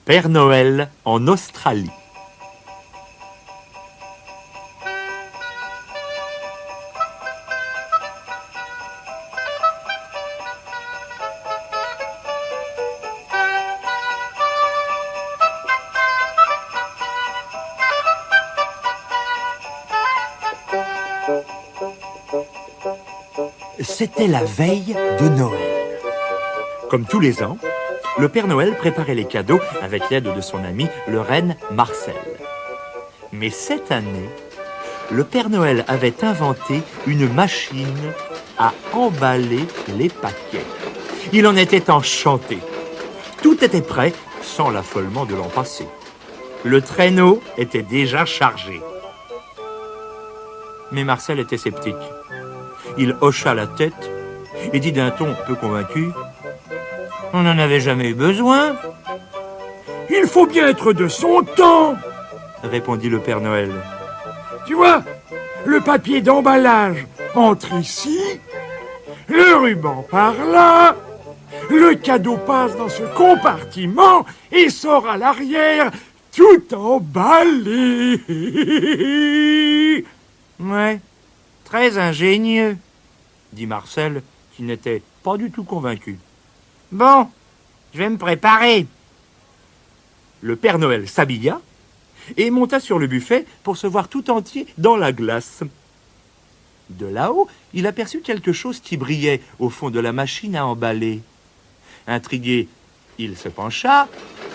Père Noël en Australie. C'était la veille de Noël. Comme tous les ans, le Père Noël préparait les cadeaux avec l'aide de son ami, le renne Marcel. Mais cette année, le Père Noël avait inventé une machine à emballer les paquets. Il en était enchanté. Tout était prêt, sans l'affolement de l'an passé. Le traîneau était déjà chargé. Mais Marcel était sceptique. Il hocha la tête et dit d'un ton peu convaincu: « On n'en avait jamais eu besoin. »« Il faut bien être de son temps, » répondit le Père Noël. « Tu vois, le papier d'emballage entre ici, le ruban par là, le cadeau passe dans ce compartiment et sort à l'arrière, tout emballé. » Ouais, très ingénieux, dit Marcel, qui n'était pas du tout convaincu. Bon, je vais me préparer. Le Père Noël s'habilla et monta sur le buffet pour se voir tout entier dans la glace. De là-haut, il aperçut quelque chose qui brillait au fond de la machine à emballer. Intrigué, il se pencha.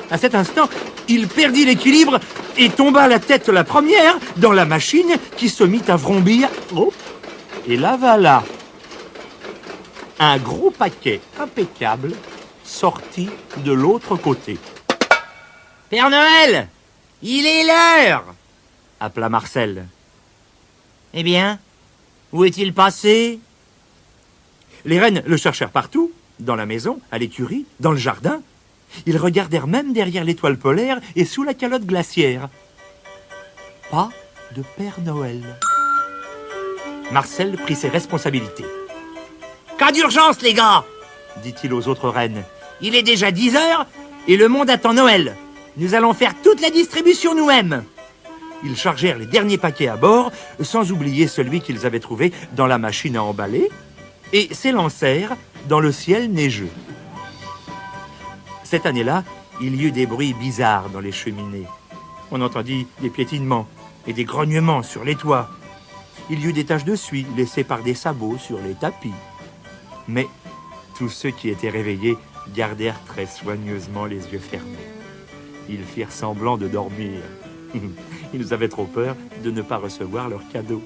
À cet instant, il perdit l'équilibre et tomba la tête la première dans la machine qui se mit à vrombir et l'avala. Un gros paquet impeccable sortit de l'autre côté. « Père Noël, il est l'heure !» appela Marcel. « Eh bien, où est-il passé ?» Les rennes le cherchèrent partout, dans la maison, à l'écurie, dans le jardin. Ils regardèrent même derrière l'étoile polaire et sous la calotte glaciaire. Pas de Père Noël. Marcel prit ses responsabilités. « Cas d'urgence, les gars !» dit-il aux autres rennes. « Il est déjà 10 heures et le monde attend Noël. Nous allons faire toute la distribution nous-mêmes. » Ils chargèrent les derniers paquets à bord, sans oublier celui qu'ils avaient trouvé dans la machine à emballer, et s'élancèrent dans le ciel neigeux. Cette année-là, il y eut des bruits bizarres dans les cheminées. On entendit des piétinements et des grognements sur les toits. Il y eut des taches de suie laissées par des sabots sur les tapis. Mais tous ceux qui étaient réveillés gardèrent très soigneusement les yeux fermés. Ils firent semblant de dormir. Ils avaient trop peur de ne pas recevoir leurs cadeaux.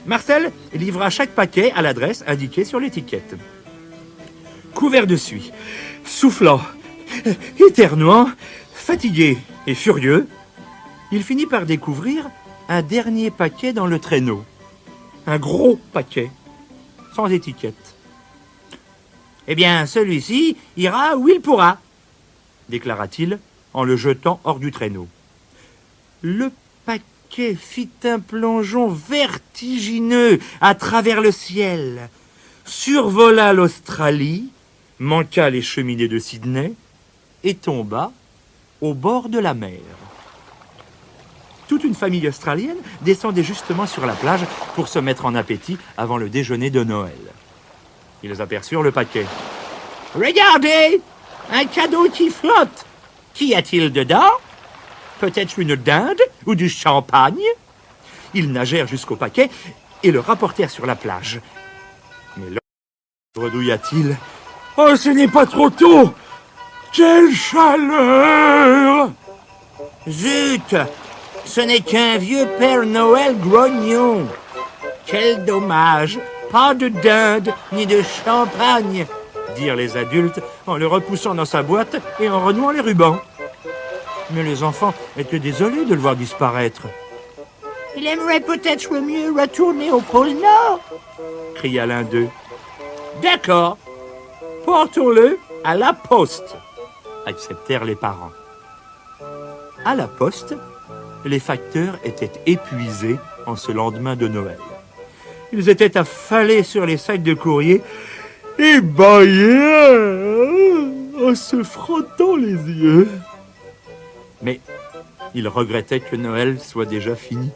Marcel livra chaque paquet à l'adresse indiquée sur l'étiquette. Couvert de suie, soufflant, éternuant, fatigué et furieux, il finit par découvrir un dernier paquet dans le traîneau. Un gros paquet, sans étiquette. « Eh bien, celui-ci ira où il pourra, » déclara-t-il en le jetant hors du traîneau. Le paquet fit un plongeon vertigineux à travers le ciel, survola l'Australie, manqua les cheminées de Sydney et tomba au bord de la mer. Toute une famille australienne descendait justement sur la plage pour se mettre en appétit avant le déjeuner de Noël. Ils aperçurent le paquet. « Regardez, un cadeau qui flotte. Qu'y a-t-il dedans ? Peut-être une dinde ou du champagne ?» Ils nagèrent jusqu'au paquet et le rapportèrent sur la plage. Mais là, bredouilla-t-il. « Oh, ce n'est pas trop tôt! Quelle chaleur !»« Zut! Ce n'est qu'un vieux Père Noël grognon. Quel dommage! Pas de dinde ni de champagne !» dirent les adultes en le repoussant dans sa boîte et en renouant les rubans. Mais les enfants étaient désolés de le voir disparaître. « Il aimerait peut-être mieux retourner au pôle Nord !» cria l'un d'eux. « D'accord, portons-le à la poste !» acceptèrent les parents. À la poste, les facteurs étaient épuisés en ce lendemain de Noël. Ils étaient affalés sur les sacs de courrier et bâillaient. en se frottant les yeux. Mais il regrettait que Noël soit déjà fini.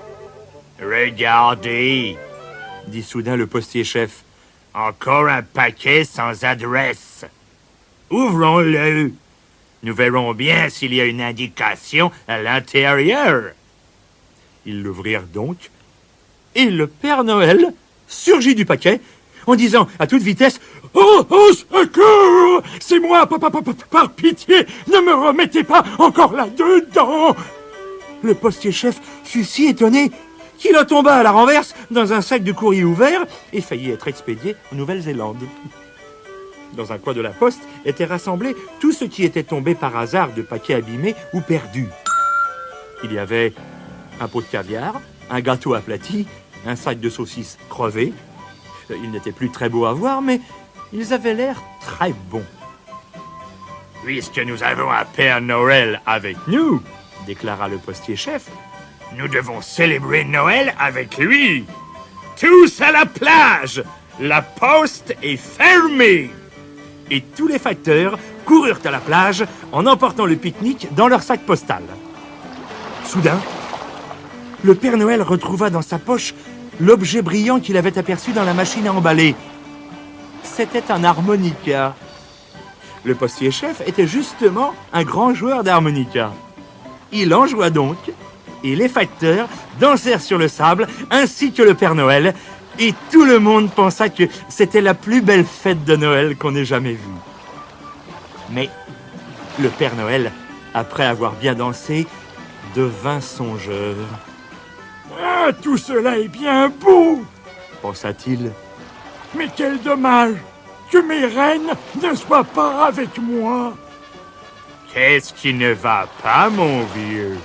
« Regardez !» dit soudain le postier-chef. « Encore un paquet sans adresse. Ouvrons-le. Nous verrons bien s'il y a une indication à l'intérieur. » Ils l'ouvrirent donc, et le Père Noël surgit du paquet en disant à toute vitesse « Oh, au secours! C'est moi, par pitié, ne me remettez pas encore là-dedans !» Le postier-chef fut si étonné qu'il en tomba à la renverse dans un sac de courrier ouvert et faillit être expédié en Nouvelle-Zélande. Dans un coin de la poste étaient rassemblés tout ce qui était tombé par hasard de paquets abîmés ou perdus. Il y avait un pot de caviar, un gâteau aplati, un sac de saucisses crevées. Ils n'étaient plus très beaux à voir, mais ils avaient l'air très bons. « Puisque nous avons un Père Noël avec nous, déclara le postier-chef, nous devons célébrer Noël avec lui. Tous à la plage! La poste est fermée! » Et tous les facteurs coururent à la plage en emportant le pique-nique dans leur sac postal. Soudain, le Père Noël retrouva dans sa poche l'objet brillant qu'il avait aperçu dans la machine à emballer. C'était un harmonica. Le postier-chef était justement un grand joueur d'harmonica. Il en joua donc, et les facteurs dansèrent sur le sable, ainsi que le Père Noël, et tout le monde pensa que c'était la plus belle fête de Noël qu'on ait jamais vue. Mais le Père Noël, après avoir bien dansé, devint songeur. « Ah, tout cela est bien beau !» pensa-t-il. « Mais quel dommage que mes reines ne soient pas avec moi !» « Qu'est-ce qui ne va pas, mon vieux ?»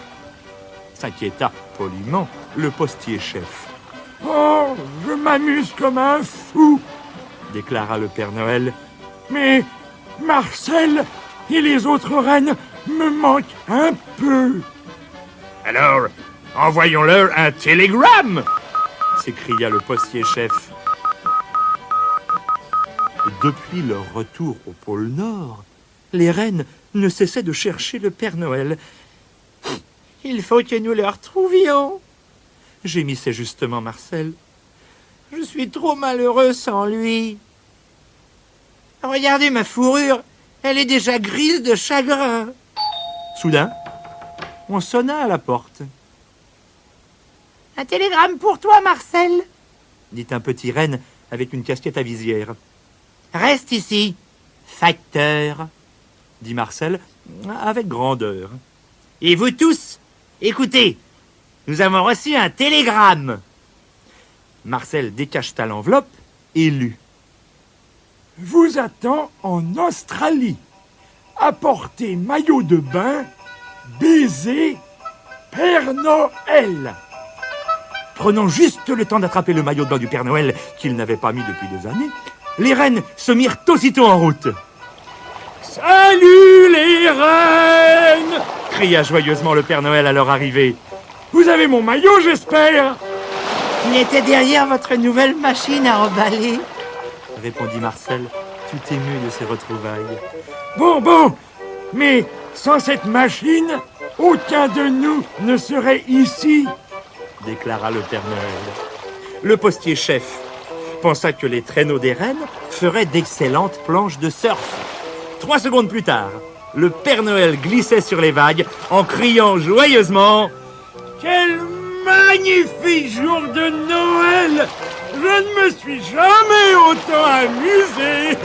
s'inquiéta poliment le postier-chef. « Oh, je m'amuse comme un fou !» déclara le Père Noël. « Mais Marcel et les autres reines me manquent un peu. »« Alors, envoyons-leur un télégramme !» s'écria le postier-chef. Depuis leur retour au pôle Nord, les reines ne cessaient de chercher le Père Noël. « Il faut que nous le retrouvions !» gémissait justement Marcel. « Je suis trop malheureux sans lui. Regardez ma fourrure, elle est déjà grise de chagrin. » Soudain, on sonna à la porte. « Un télégramme pour toi, Marcel !» dit un petit renne avec une casquette à visière. « Reste ici, facteur !» dit Marcel avec grandeur. « Et vous tous, écoutez, nous avons reçu un télégramme. » Marcel décacheta l'enveloppe et lut. « Vous attend en Australie. Apportez maillot de bain, baiser, Père Noël. » Prenant juste le temps d'attraper le maillot de bain du Père Noël qu'il n'avait pas mis depuis des années, les reines se mirent aussitôt en route. « Salut les reines !» cria joyeusement le Père Noël à leur arrivée. « Vous avez mon maillot, j'espère ?» « Il était derrière votre nouvelle machine à emballer, » répondit Marcel, tout ému de ses retrouvailles. « Bon, mais sans cette machine, aucun de nous ne serait ici, » déclara le Père Noël. Le postier-chef pensa que les traîneaux des reines feraient d'excellentes planches de surf. 3 secondes plus tard, le Père Noël glissait sur les vagues en criant joyeusement « Quel magnifique jour de Noël! Je ne me suis jamais autant amusé! »